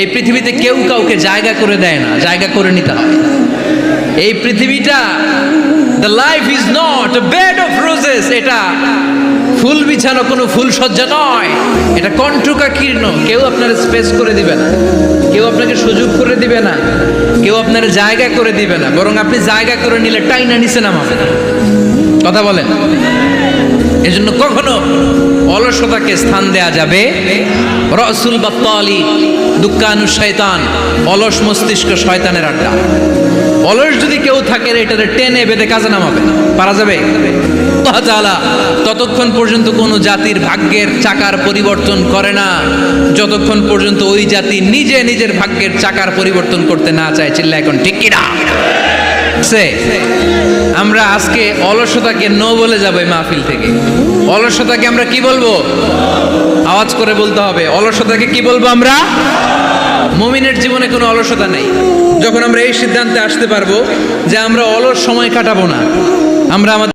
এই পৃথিবীতে কেউ কাউকে জায়গা করে দেয় না, জায়গা করে নিতে হয়। এই পৃথিবীটা, the life is not a bed of roses, এটা ফুল বিছানো কোনো ফুল সজ্জা নয়, এটা কণ্টকাকীর্ণ। কেউ আপনার স্পেস করে দিবে না, কেউ আপনাকে সুযোগ করে দিবে না, কেউ আপনার জায়গা করে দিবে না, বরং আপনি জায়গা করে নিলে টাইনা নিচে নামাবে। কথা বলেন। এজন্য কখনো অলসতাকে স্থান দেয়া যাবে। রসুল বাত্তালি দুক্কানু শয়তান, অলস মস্তিষ্ক শয়তানের আড্ডা। অলস যদি কেউ থাকে এটারে টেনে বেঁধে কাজে নামাবে, পারা যাবে? আল্লাহ তাআলা ততক্ষণ পর্যন্ত কোনো জাতির ভাগ্যের চাকার পরিবর্তন করে না যতক্ষণ পর্যন্ত ওই জাতি নিজে নিজের ভাগ্যের চাকার পরিবর্তন করতে না চায়। চিল্লা এখন ঠিক কিনা? আমরা আজকে অলসতাকে নো বলে যাবো এই মাহফিল থেকে। অলসতাকে আমরা কি বলবো? আওয়াজ করে বলতে হবে। অলসতাকে কি বলবো আমরা? মুমিনের জীবনে কোনো অলসতা নেই। যখন আমরা এই সিদ্ধান্তে আসতে পারবো যে আমরা অলস সময় কাটাবো না, আমরা আমাদের